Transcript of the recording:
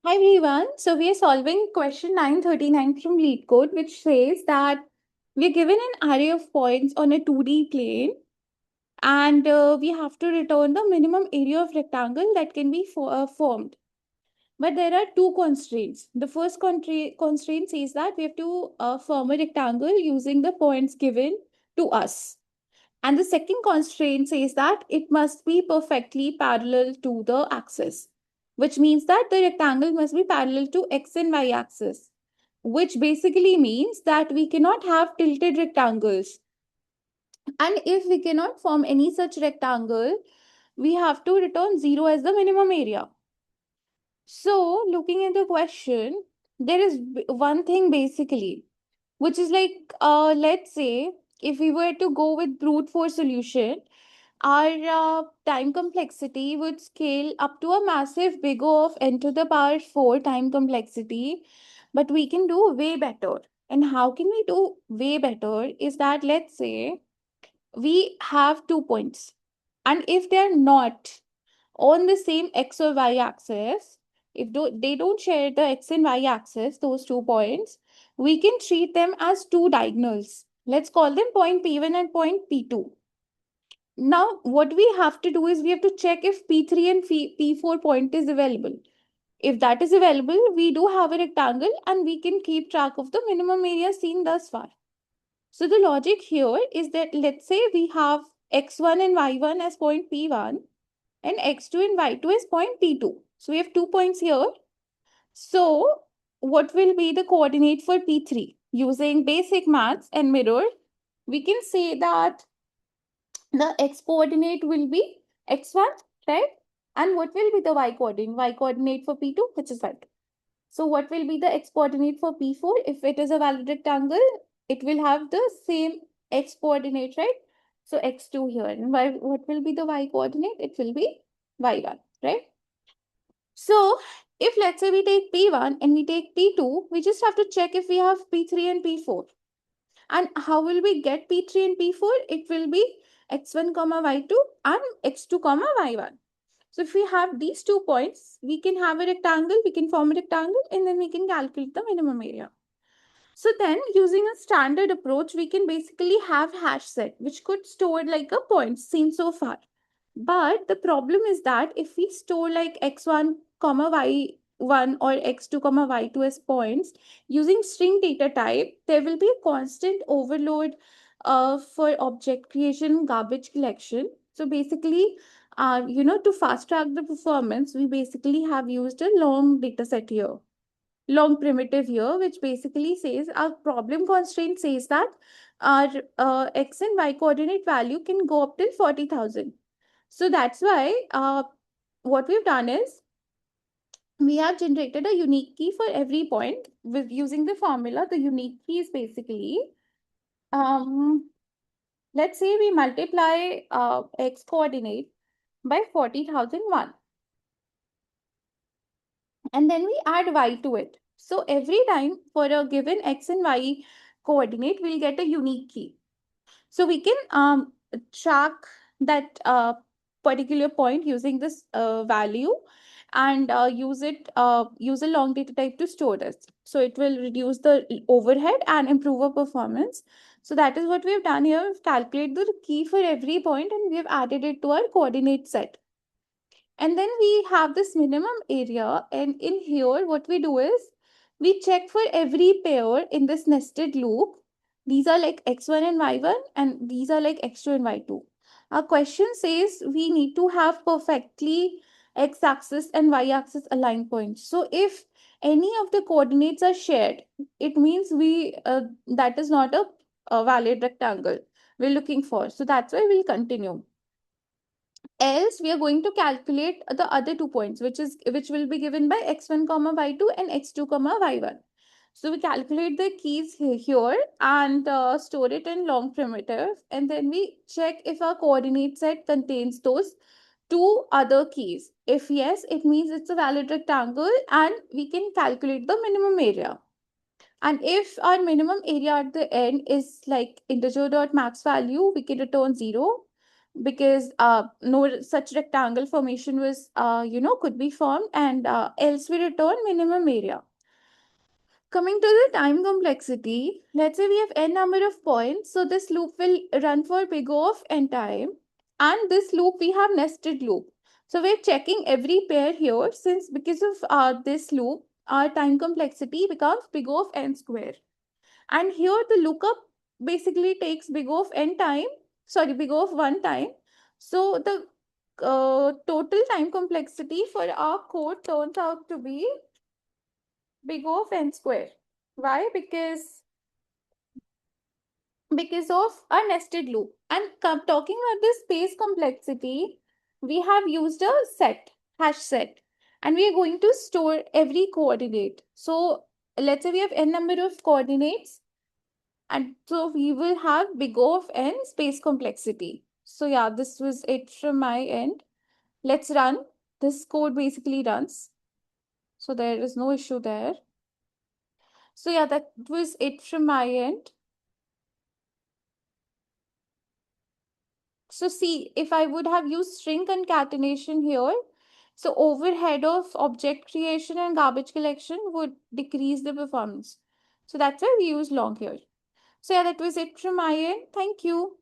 Hi everyone. So we are solving question 939 from Lead Code, which says that we are given an array of points on a 2D plane and we have to return the minimum area of rectangle that can be formed. But there are two constraints. The first constraint says that we have to form a rectangle using the points given to us. And the second constraint says that it must be perfectly parallel to the axis, which means that the rectangle must be parallel to x and y axis, which basically means that we cannot have tilted rectangles. And if we cannot form any such rectangle, we have to return 0 as the minimum area. So, looking at the question, there is one thing basically, which is like, let's say if we were to go with brute force solution, our time complexity would scale up to a massive big O of n to the power 4 time complexity, but we can do way better. And how can we do way better is that, let's say we have 2 points, and if they're not on the same x or y axis, if they don't share the x and y axis, those 2 points, we can treat them as two diagonals. Let's call them point P1 and point P2. Now, what we have to do is we have to check if P3 and P4 point is available. If that is available, we do have a rectangle and we can keep track of the minimum area seen thus far. So the logic here is that, let's say we have x1 and y1 as point P1 and x2 and y2 as point P2. So we have 2 points here. So what will be the coordinate for P3? Using basic maths and mirror, we can say that the x coordinate will be x1, right? And what will be the y coordinate? Y coordinate for P2, which is y2. So what will be the x coordinate for P4? If it is a valid rectangle, it will have the same x coordinate, right? So x2 here. And what will be the y coordinate? It will be y1, right? So if, let's say, we take P1 and we take P2, we just have to check if we have P3 and P4. And how will we get P3 and P4? It will be x1 comma y2 and x2 comma y1. So if we have these 2 points, we can have a rectangle, we can form a rectangle, and then we can calculate the minimum area. So then, using a standard approach, we can basically have hash set, which could store like a point seen so far. But the problem is that if we store like x1 comma y1 or x2 comma y2 as points using string data type, there will be a constant overload for object creation, garbage collection. So basically, to fast track the performance, we basically have used a long data set here, long primitive here, which basically says our problem constraint says that our x and y coordinate value can go up till 40,000. So that's why what we've done is we have generated a unique key for every point with using the formula. The unique key is basically, um, let's say we multiply x coordinate by 40,001 and then we add y to it. So every time for a given x and y coordinate, we'll get a unique key. So we can track that particular point using this value and use a long data type to store this. So it will reduce the overhead and improve our performance. So that is what we have done here. We've calculated the key for every point and we have added it to our coordinate set. And then we have this minimum area. And in here, what we do is we check for every pair in this nested loop. These are like x1 and y1, and these are like x2 and y2. Our question says we need to have perfectly x-axis and y-axis aligned points. So if any of the coordinates are shared, it means that is not a valid rectangle we're looking for. So that's why we'll continue. Else we are going to calculate the other 2 points, which will be given by x1 comma y2 and x2 comma y1. So we calculate the keys here and store it in long primitive, and then we check if our coordinate set contains those two other keys. If yes, it means it's a valid rectangle and we can calculate the minimum area. And if our minimum area at the end is like integer dot max value, we can return 0. because no such rectangle formation was could be formed, and else we return minimum area. Coming to the time complexity, let's say we have n number of points, so this loop will run for big O of n time, and this loop we have nested loop. So we're checking every pair here, since because of this loop, our time complexity becomes big O of n square. And here the lookup basically takes big O of n time, sorry, big O of 1 time. So the total time complexity for our code turns out to be big O of n square. Why? Because of a nested loop. And talking about the space complexity, we have used a hash set, and we are going to store every coordinate. So let's say we have n number of coordinates, and so we will have big O of n space complexity. So yeah, this was it from my end. Let's run. This code basically runs. So there is no issue there. So yeah, that was it from my end. So see, if I would have used string concatenation here, so overhead of object creation and garbage collection would decrease the performance. So that's why we use long here. So yeah, that was it from my end. Thank you.